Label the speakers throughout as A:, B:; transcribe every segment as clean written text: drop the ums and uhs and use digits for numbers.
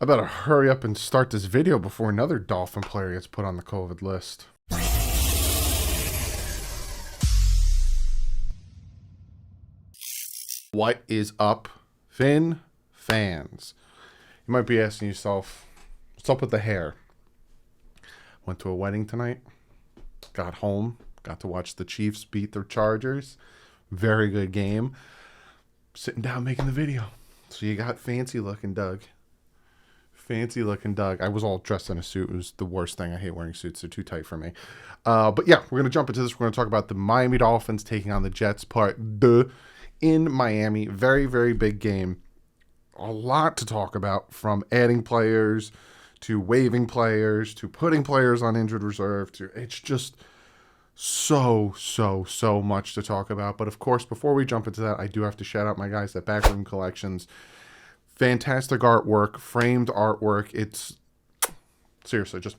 A: I better hurry up and start this video before another Dolphin player gets put on the COVID list. What is up, Finn fans? You might be asking yourself, what's up with the hair? Went to a wedding tonight, got home, got to watch the Chiefs beat the Chargers. Very good game. Sitting down making the video. So you got fancy looking Doug. Fancy looking Doug. I was all dressed in a suit. It was the worst thing. I hate wearing suits. They're too tight for me. But yeah, we're going to jump into this. We're going to talk about the Miami Dolphins taking on the Jets part 2 in Miami. Very, very big game. A lot to talk about, from adding players to waiving players to putting players on injured reserve to it's just so much to talk about. But of course, before we jump into that, I do have to shout out my guys at Backroom Collections. Fantastic artwork, framed artwork. It's seriously just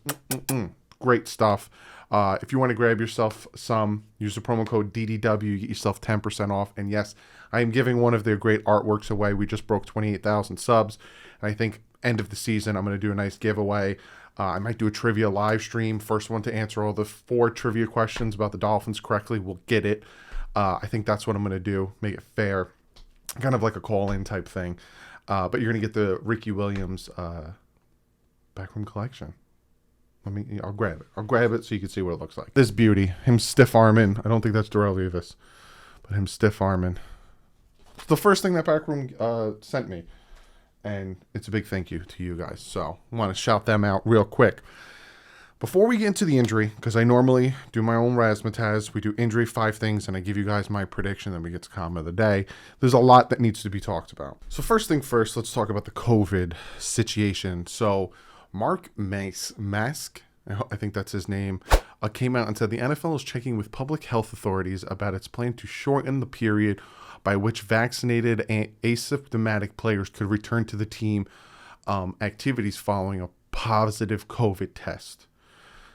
A: great stuff. If you want to grab yourself some, use the promo code DDW, you get yourself 10% off. And yes, I am giving one of their great artworks away. We just broke 28,000 subs. And I think end of the season, I'm going to do a nice giveaway. I might do a trivia live stream. First one to answer all the 4 trivia questions about the Dolphins correctly will get it. I think that's what I'm going to do. Make it fair. Kind of like a call-in type thing. But you're going to get the Ricky Williams Backroom Collection. I'll grab it. I'll grab it so you can see what it looks like. This beauty. Him stiff-arming. I don't think that's Darrell Revis. But him stiff-arming. It's the first thing that Backroom sent me. And it's a big thank you to you guys. So I want to shout them out real quick. Before we get into the injury, because I normally do my own razzmatazz, we do injury 5 things, and I give you guys my prediction, then we get to comment of the day. There's a lot that needs to be talked about. So first thing first, let's talk about the COVID situation. So Mark Mask, I think that's his name, came out and said the NFL is checking with public health authorities about its plan to shorten the period by which vaccinated and asymptomatic players could return to the team activities following a positive COVID test.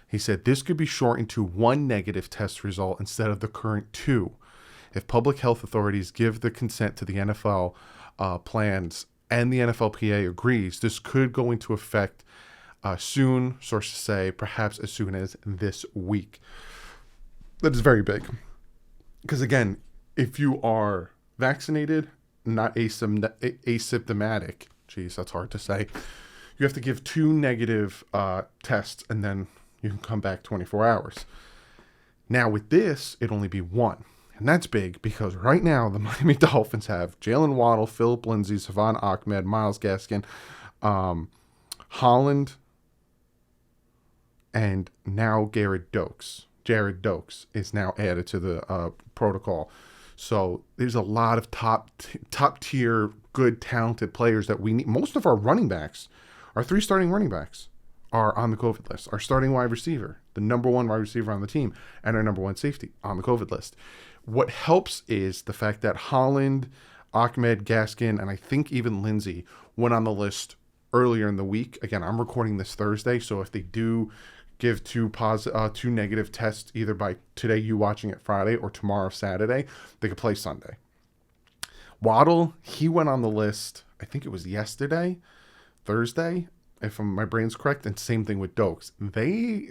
A: He said this could be shortened to 1 negative test result instead of the current 2. If public health authorities give the consent to the NFL plans and the NFLPA agrees, this could go into effect soon, sources say, perhaps as soon as this week. That is very big. Because again, if you are vaccinated, not asymptomatic, geez, that's hard to say, you have to give 2 negative tests and then you can come back 24 hours. Now with this, it'd only be 1. And that's big because right now the Miami Dolphins have Jalen Waddle, Philip Lindsay, Savon Ahmed, Myles Gaskin, Holland, and now Jared Dokes. Jared Dokes is now added to the protocol. So there's a lot of top tier, good, talented players that we need. Most of our running backs, our 3 starting running backs, are on the COVID list. Our starting wide receiver, the number 1 wide receiver on the team, and our number 1 safety on the COVID list. What helps is the fact that Holland, Ahmed, Gaskin, and I think even Lindsay went on the list earlier in the week. Again, I'm recording this Thursday, so if they do give 2 negative tests either by today you watching it Friday or tomorrow Saturday, they could play Sunday. Waddle, he went on the list, I think it was Thursday, if my brain's correct, and same thing with Dokes.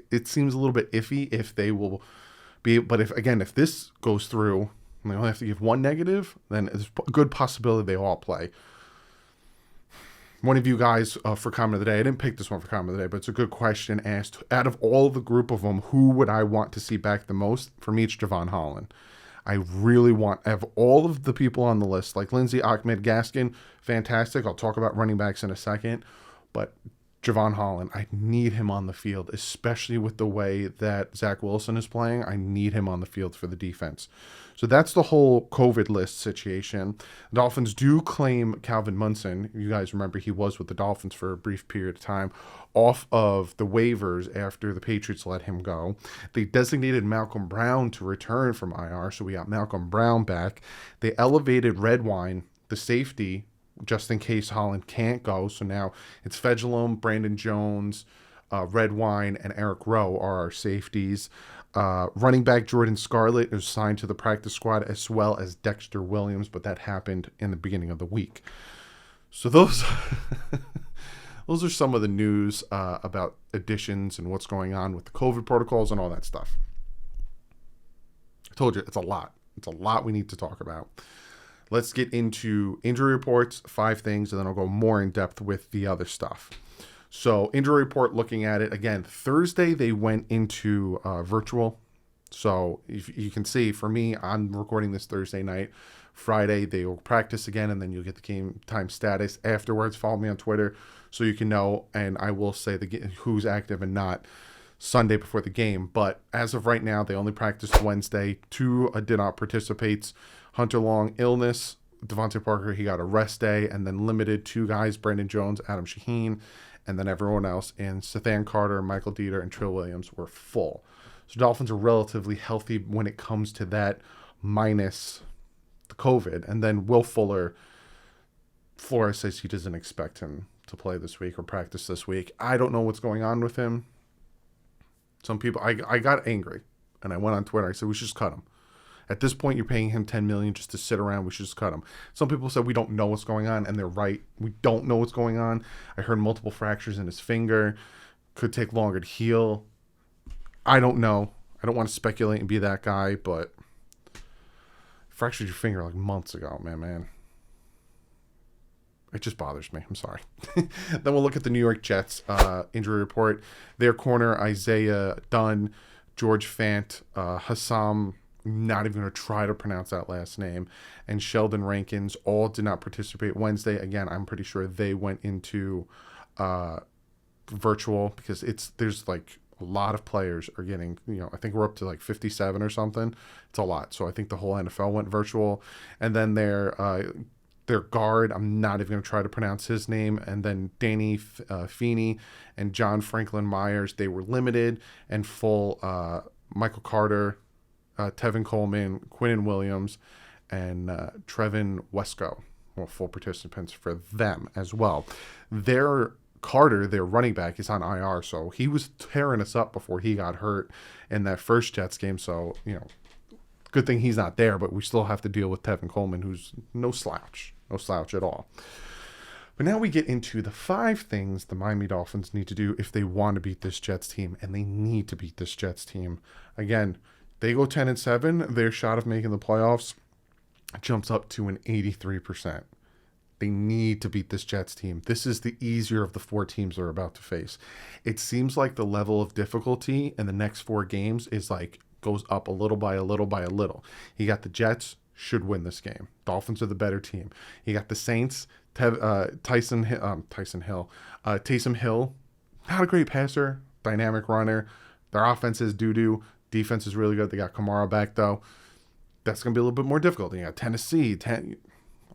A: It seems a little bit iffy if they will be, but if this goes through and they only have to give 1 negative, then there's a good possibility they all play. One of you guys for comment of the day, I didn't pick this one for comment of the day, but it's a good question, asked, out of all the group of them, who would I want to see back the most? For me, it's Javon Holland. I really want, of all of the people on the list, like Lindsay, Ahmed, Gaskin, fantastic. I'll talk about running backs in a second, but Javon Holland, I need him on the field, especially with the way that Zach Wilson is playing. I need him on the field for the defense. So that's the whole COVID list situation. The Dolphins do claim Calvin Munson. You guys remember he was with the Dolphins for a brief period of time off of the waivers after the Patriots let him go. They designated Malcolm Brown to return from IR, so we got Malcolm Brown back. They elevated Redwine, the safety, just in case Holland can't go. So now it's Fedulum, Brandon Jones, Redwine, and Eric Rowe are our safeties. Running back Jordan Scarlett is signed to the practice squad, as well as Dexter Williams, but that happened in the beginning of the week. So those those are some of the news about additions and what's going on with the COVID protocols and all that stuff. I told you, it's a lot. It's a lot we need to talk about. Let's get into injury reports, 5 things, and then I'll go more in depth with the other stuff. So injury report, looking at it, again, Thursday they went into virtual. So if you can see, for me, I'm recording this Thursday night. Friday, they will practice again, and then you'll get the game time status afterwards. Follow me on Twitter so you can know, and I will say who's active and not Sunday before the game. But as of right now, they only practiced Wednesday. 2 did not participate. Hunter Long, illness. Devontae Parker, he got a rest day, and then limited 2 guys, Brandon Jones, Adam Shaheen, and then everyone else. And Sathan Carter, Michael Dieter, and Trill Williams were full. So Dolphins are relatively healthy when it comes to that, minus the COVID. And then Will Fuller, Flores says he doesn't expect him to play this week or practice this week. I don't know what's going on with him. Some people, I got angry, and I went on Twitter. I said, we should just cut him. At this point, you're paying him $10 million just to sit around. We should just cut him. Some people said we don't know what's going on, and they're right. We don't know what's going on. I heard multiple fractures in his finger. Could take longer to heal. I don't know. I don't want to speculate and be that guy, but fractured your finger like months ago, man. It just bothers me. I'm sorry. Then we'll look at the New York Jets injury report. Their corner, Isaiah Dunn, George Fant, Hassam, not even going to try to pronounce that last name, and Sheldon Rankins all did not participate Wednesday. Again, I'm pretty sure they went into virtual because there's like a lot of players are getting, I think we're up to like 57 or something. It's a lot. So I think the whole NFL went virtual. And then their guard, I'm not even going to try to pronounce his name, and then Danny Feeney and John Franklin Myers, they were limited and full. Michael Carter, Tevin Coleman, Quinnen Williams, and Trevin Wesco, full participants for them as well. Their Carter, their running back, is on IR, so he was tearing us up before he got hurt in that first Jets game. So, good thing he's not there, but we still have to deal with Tevin Coleman, who's no slouch at all. But now we get into the 5 things the Miami Dolphins need to do if they want to beat this Jets team, and they need to beat this Jets team. Again, they go 10-7, their shot of making the playoffs jumps up to an 83%. They need to beat this Jets team. This is the easier of the 4 teams they're about to face. It seems like the level of difficulty in the next 4 games is goes up a little by a little by a little. You got the Jets, should win this game. Dolphins are the better team. You got the Saints, Taysom Hill, not a great passer, dynamic runner. Their offense is doo-doo. Defense is really good. They got Kamara back, though. That's going to be a little bit more difficult. You got Tennessee. I'm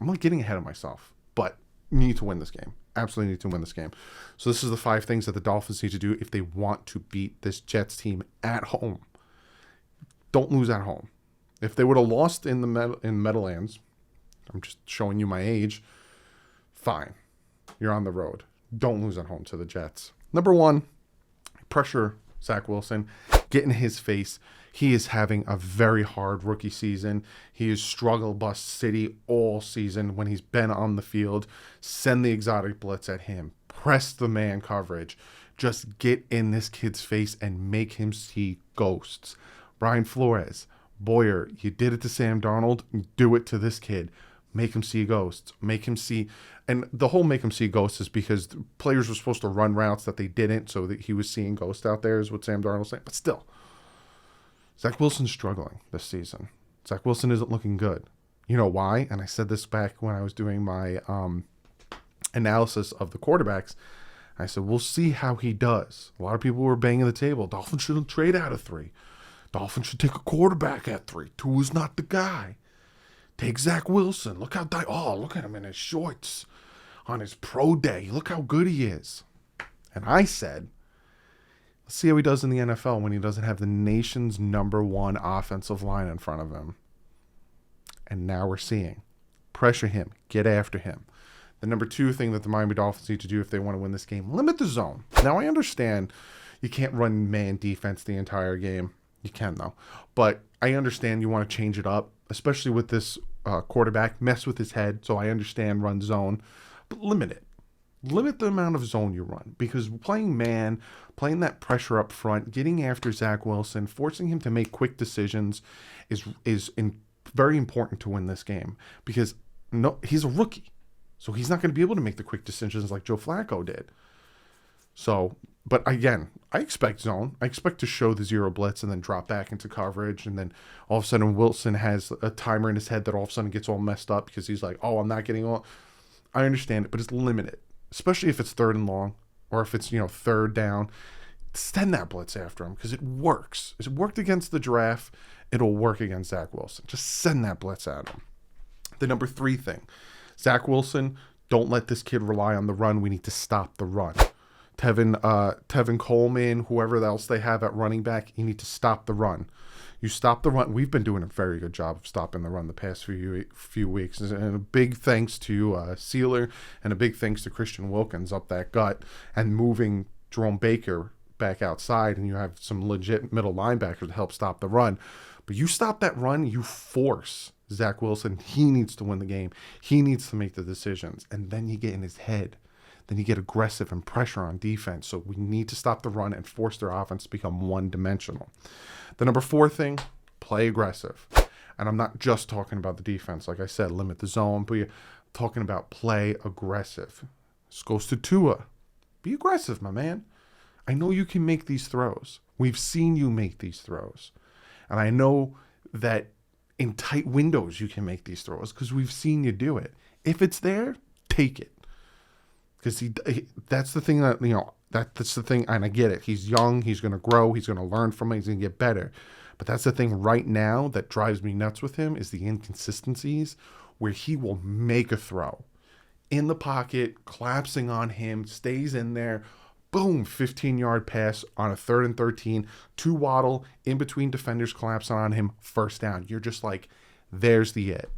A: not getting ahead of myself, but you need to win this game. Absolutely need to win this game. So this is the 5 things that the Dolphins need to do if they want to beat this Jets team at home. Don't lose at home. If they would have lost in Meadowlands, I'm just showing you my age, fine. You're on the road. Don't lose at home to the Jets. Number 1, pressure Zach Wilson. Get in his face. He is having a very hard rookie season. He is struggle bus city all season when he's been on the field. Send the exotic blitz at him. Press the man coverage. Just get in this kid's face and make him see ghosts. Brian Flores, Boyer, you did it to Sam Darnold. Do it to this kid. Make him see ghosts. Make him see... And the whole make him see ghosts is because players were supposed to run routes that they didn't, so that he was seeing ghosts out there is what Sam Darnold's saying. But still, Zach Wilson's struggling this season. Zach Wilson isn't looking good. You know why? And I said this back when I was doing my analysis of the quarterbacks. I said, we'll see how he does. A lot of people were banging the table. Dolphins shouldn't trade out of 3. Dolphins should take a quarterback at 3. 2 is not the guy. Take Zach Wilson. Look look at him in his shorts on his pro day. Look how good he is. And I said, let's see how he does in the NFL when he doesn't have the nation's number 1 offensive line in front of him. And now we're seeing. Pressure him. Get after him. The number 2 thing that the Miami Dolphins need to do if they want to win this game, limit the zone. Now, I understand you can't run man defense the entire game. You can, though. But I understand you want to change it up, especially with this quarterback. Mess with his head, so I understand run zone. But limit it. limit the amount of zone you run, because playing man, playing that pressure up front, getting after Zach Wilson, forcing him to make quick decisions is very important to win this game, because no, he's a rookie. So he's not going to be able to make the quick decisions like Joe Flacco did. So, but again, I expect zone. I expect to show the zero blitz and then drop back into coverage. And then all of a sudden Wilson has a timer in his head that all of a sudden gets all messed up because he's like, oh, I'm not getting all. I understand it, but it's limited, especially if it's 3rd and long or if it's, 3rd down. Send that blitz after him because it works. It worked against the Giraffe. It'll work against Zach Wilson. Just send that blitz at him. The number 3 thing, Zach Wilson, don't let this kid rely on the run. We need to stop the run. Tevin Coleman, whoever else they have at running back, you need to stop the run. You stop the run. We've been doing a very good job of stopping the run the past few weeks. And a big thanks to Sealer and a big thanks to Christian Wilkins up that gut and moving Jerome Baker back outside. And you have some legit middle linebackers to help stop the run. But you stop that run, you force Zach Wilson. He needs to win the game. He needs to make the decisions. And then you get in his head. Then you get aggressive and pressure on defense. So we need to stop the run and force their offense to become one-dimensional. The number 4 thing, play aggressive. And I'm not just talking about the defense. Like I said, limit the zone. But you're talking about play aggressive. This goes to Tua. Be aggressive, my man. I know you can make these throws. We've seen you make these throws. And I know that in tight windows you can make these throws because we've seen you do it. If it's there, take it. Because that's the thing that's the thing, and I get it. He's young, he's going to grow, he's going to learn from it, he's going to get better. But that's the thing right now that drives me nuts with him is the inconsistencies where he will make a throw in the pocket, collapsing on him, stays in there, boom, 15-yard pass on a 3rd and 13, to Waddle, in between defenders collapsing on him, 1st down. You're just like, there's the it.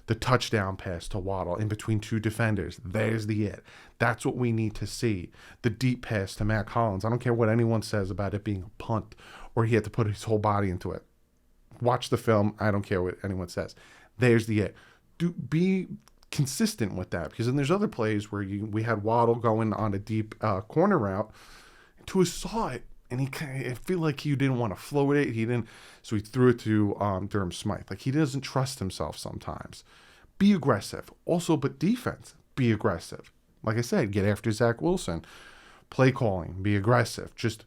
A: The touchdown pass to Waddle in between 2 defenders. There's the it. That's what we need to see. The deep pass to Matt Collins. I don't care what anyone says about it being a punt or he had to put his whole body into it. Watch the film. I don't care what anyone says. There's the it. Be consistent with that, because then there's other plays where we had Waddle going on a deep corner route. Tua saw it, and I feel like he didn't want to float it. So he threw it to Durham Smythe. Like, he doesn't trust himself sometimes. Be aggressive. Also, but defense, be aggressive. Like I said, get after Zach Wilson. Play calling, be aggressive. Just,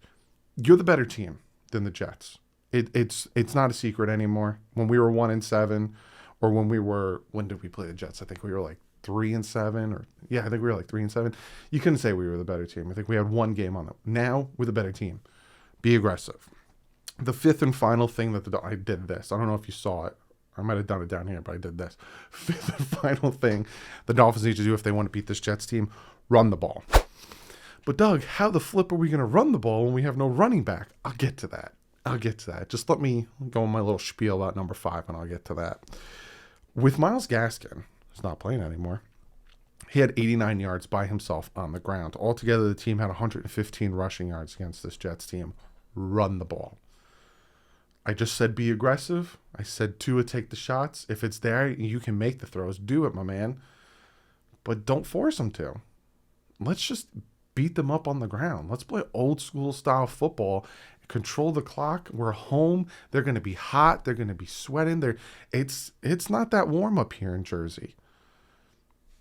A: you're the better team than the Jets. It's not a secret anymore. When we were 1-7, or when did we play the Jets? I think we were like 3-7, I think we were like 3-7. You couldn't say we were the better team. I think we had 1 game on them. Now we're the better team. Be aggressive. The 5th and final thing I did this. I don't know if you saw it. I might have done it down here, but I did this. 5th and final thing the Dolphins need to do if they want to beat this Jets team, run the ball. But Doug, how the flip are we going to run the ball when we have no running back? I'll get to that. Just let me go on my little spiel about number 5, and I'll get to that. With Myles Gaskin, who's not playing anymore, he had 89 yards by himself on the ground. Altogether, the team had 115 rushing yards against this Jets team. Run the ball. I just said be aggressive. I said Tua, take the shots. If it's there, you can make the throws. Do it, my man. But don't force them to. Let's just beat them up on the ground. Let's play old school style football. Control the clock. We're home. They're going to be hot. They're going to be sweating. It's not that warm up here in Jersey.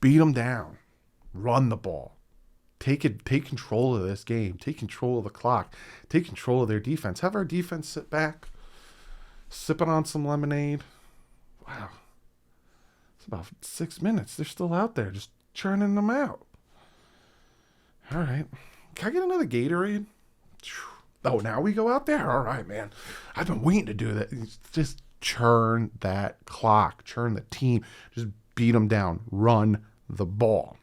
A: Beat them down. Run the ball. Take control of this game. Take control of the clock. Take control of their defense. Have our defense sit back, sipping on some lemonade. Wow. It's about 6 minutes. They're still out there just churning them out. All right. Can I get another Gatorade? Oh, now we go out there? All right, man. I've been waiting to do that. Just churn that clock. Churn the team. Just beat them down. Run the ball.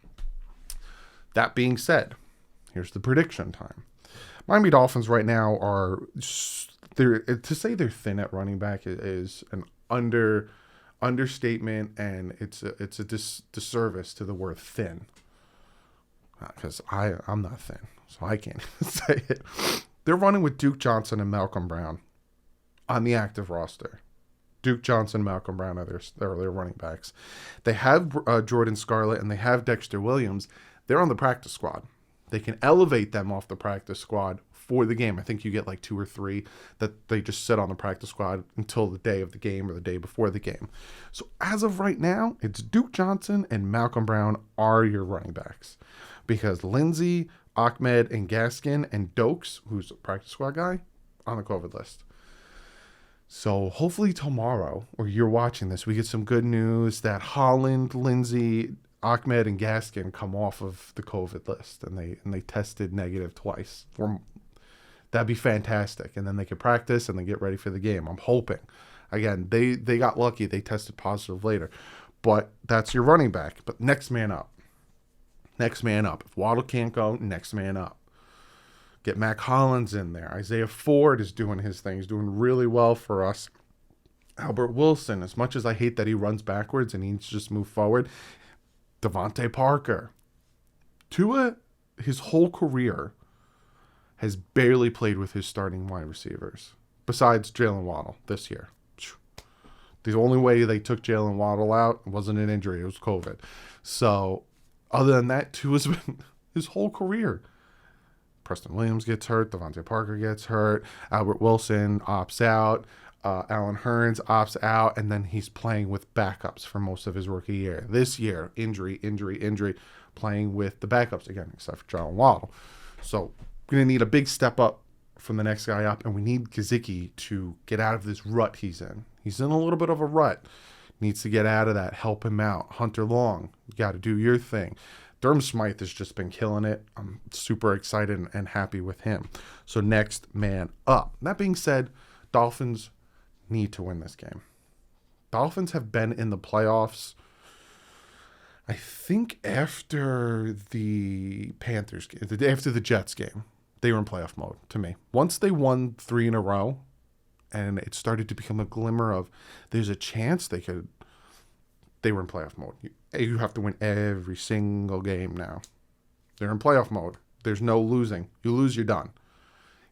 A: That being said, here's the prediction time. Miami Dolphins right now to say they're thin at running back is an understatement, and it's a disservice to the word thin. Because I'm not thin, so I can't say it. They're running with Duke Johnson and Malcolm Brown on the active roster. Duke Johnson, Malcolm Brown are their running backs. They have Jordan Scarlett and they have Dexter Williams. They're on the practice squad. They can elevate them off the practice squad for the game. I think you get like 2 or 3 that they just sit on the practice squad until the day of the game or the day before the game. So as of right now, it's Duke Johnson and Malcolm Brown are your running backs, because Lindsey, Ahmed, and Gaskin and Dokes, who's a practice squad guy, on the COVID list. So hopefully tomorrow, or you're watching this, we get some good news that Holland, Lindsey, Ahmed, and Gaskin come off of the COVID list, and they tested negative twice. That'd be fantastic, and then they could practice and then get ready for the game. I'm hoping. Again, they got lucky; they tested positive later, but that's your running back. But next man up. Next man up. If Waddle can't go, next man up. Get Mac Hollins in there. Isaiah Ford is doing his thing. He's doing really well for us. Albert Wilson, as much as I hate that he runs backwards and he needs to just move forward. Devontae Parker. Tua, his whole career, has barely played with his starting wide receivers, besides Jalen Waddle this year. The only way they took Jalen Waddle out wasn't an injury, it was COVID. So, other than that, Tua's been his whole career. Preston Williams gets hurt, Devontae Parker gets hurt, Albert Wilson opts out, Alan Hearns opts out, and then he's playing with backups for most of his rookie year. This year, injury, playing with the backups again, except for Jalen Waddle. So, we're going to need a big step up from the next guy up, and we need Gesicki to get out of this rut he's in. He's in a little bit of a rut. Needs to get out of that. Help him out. Hunter Long, you got to do your thing. Durham Smythe has just been killing it. I'm super excited and happy with him. So next man up. That being said, Dolphins need to win this game. Dolphins have been in the playoffs, I think, after the Panthers game, after the Jets game. They were in playoff mode to me. Once they won 3 in a row, and it started to become a glimmer of there's a chance they were in playoff mode. You have to win every single game now. They're in playoff mode. There's no losing. You lose, you're done.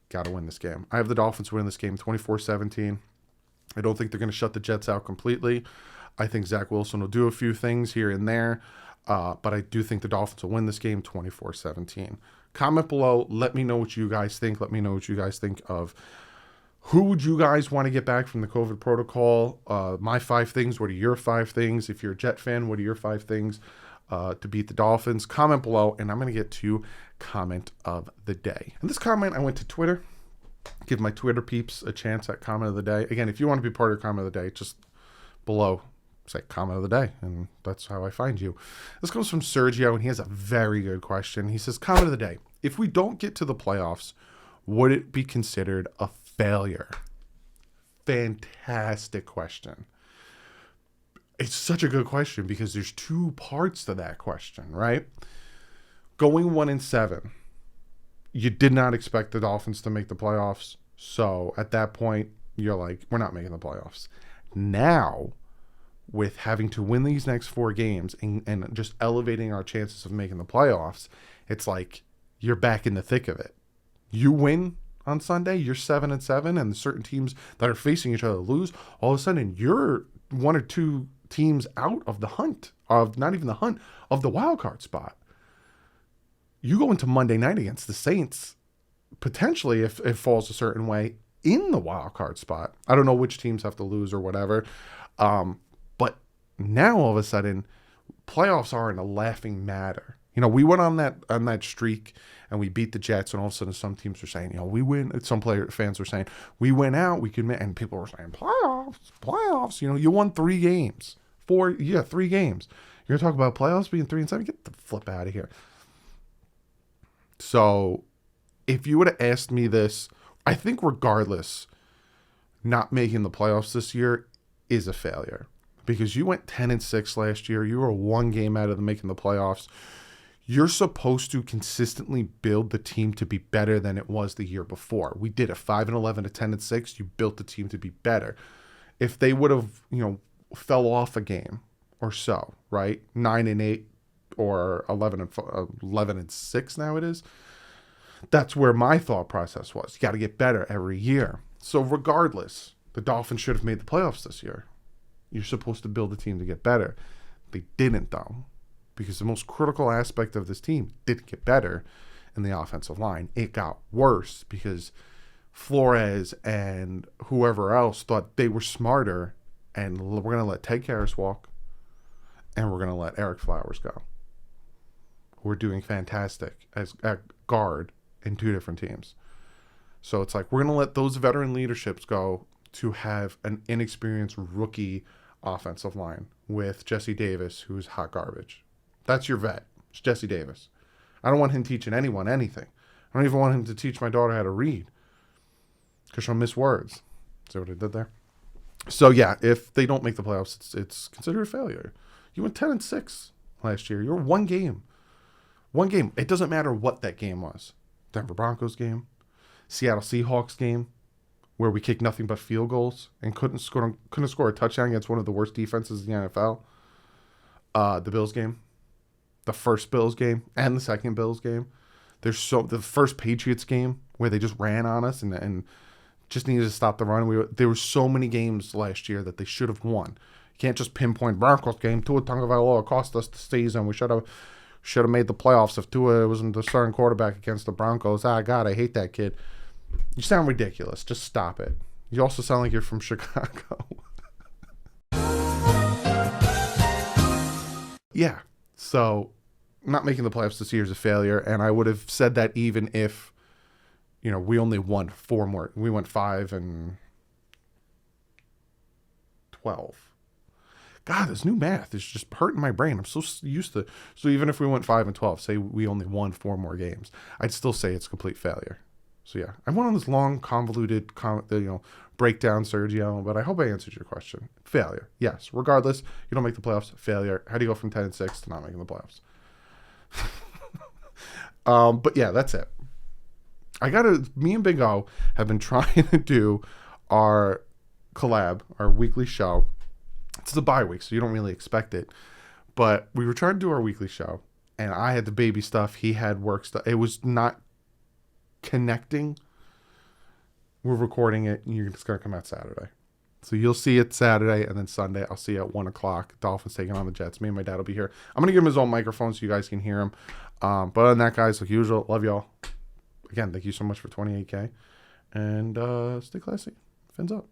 A: Got to win this game. I have the Dolphins winning this game 24-17. I don't think they're going to shut the Jets out completely. I think Zach Wilson will do a few things here and there, but I do think the Dolphins will win this game 24-17. Comment below. Let me know what you guys think. Let me know what you guys think of who would you guys want to get back from the COVID protocol. My 5 things. What are your 5 things? If you're a Jet fan, what are your 5 things to beat the Dolphins? Comment below, and I'm going to get to comment of the day. And this comment, I went to Twitter. Give my Twitter peeps a chance at comment of the day. Again, if you want to be part of comment of the day, just below say comment of the day, and that's how I find you. This comes from Sergio, and he has a very good question. He says, comment of the day. If we don't get to the playoffs, would it be considered a failure? Fantastic question. It's such a good question because there's 2 parts to that question, right? Going 1-7, you did not expect the Dolphins to make the playoffs. So at that point, you're like, we're not making the playoffs. Now, with having to win these next 4 games and just elevating our chances of making the playoffs, it's like you're back in the thick of it. You win on Sunday, you're 7-7, and certain teams that are facing each other lose. All of a sudden, you're 1 or 2 teams out of the hunt, of not even the hunt, of the wild card spot. You go into Monday night against the Saints, potentially, if it falls a certain way, in the wild card spot. I don't know which teams have to lose or whatever. But now all of a sudden, playoffs aren't a laughing matter. You know, we went on that streak and we beat the Jets, and all of a sudden some teams were saying, you know, we win. Some fans were saying, we went out, we could, and people were saying, playoffs. You know, you won 3 games. 3 games. You're going to talk about playoffs being 3-7? Get the flip out of here. So, if you would have asked me this, I think regardless, not making the playoffs this year is a failure. Because you went 10-6 last year. You were 1 game out of making the playoffs. You're supposed to consistently build the team to be better than it was the year before. We did a 5-11 to 10-6. You built the team to be better. If they would have, fell off a game or so, right? 9-8 or 11-6 now it is. That's where my thought process was. You got to get better every year. So regardless, the Dolphins should have made the playoffs this year. You're supposed to build a team to get better. They didn't, though. because the most critical aspect of this team didn't get better in the offensive line. It got worse because Flores and whoever else thought they were smarter, and we're going to let Ted Karras walk, and we're going to let Eric Flowers go, who are doing fantastic as at guard in two different teams. So it's like we're going to let those veteran leaderships go to have an inexperienced rookie offensive line with Jesse Davis, who's hot garbage. That's your vet. It's Jesse Davis. I don't want him teaching anyone anything. I don't even want him to teach my daughter how to read because she'll miss words. See what I did there? So yeah, if they don't make the playoffs, it's considered a failure. You went 10-6 last year. You're one game. One game. It doesn't matter what that game was. Denver Broncos game, Seattle Seahawks game, where we kicked nothing but field goals and couldn't score a touchdown against one of the worst defenses in the NFL. The Bills game, the first Bills game, and the second Bills game. The first Patriots game where they just ran on us and just needed to stop the run. There were so many games last year that they should have won. You can't just pinpoint Broncos game. Tua Tagovailoa cost us the season. We should have made the playoffs if Tua wasn't the starting quarterback against the Broncos. God, I hate that kid. You sound ridiculous. Just stop it. You also sound like you're from Chicago. Yeah. So not making the playoffs this year is a failure, and I would have said that even if, we only won 4 more. We went 5-12. God, this new math is just hurting my brain. I'm so used to. So even if we went 5-12, say we only won 4 more games, I'd still say it's a complete failure. So yeah, I went on this long, convoluted, breakdown, Sergio, but I hope I answered your question. Failure, yes. Regardless, you don't make the playoffs. Failure. How do you go from 10-6 to not making the playoffs? But yeah, that's it. Me and Big O have been trying to do our collab, our weekly show. It's the bye week, so you don't really expect it. But we were trying to do our weekly show, and I had the baby stuff. He had work stuff. It was not connecting. We're recording it, and it's going to come out Saturday. So you'll see it Saturday, and then Sunday I'll see you at 1 o'clock. Dolphins taking on the Jets. Me and my dad will be here. I'm going to give him his own microphone so you guys can hear him. But other than that, guys, like usual, love y'all. Again, thank you so much for 28K. And stay classy. Fins up.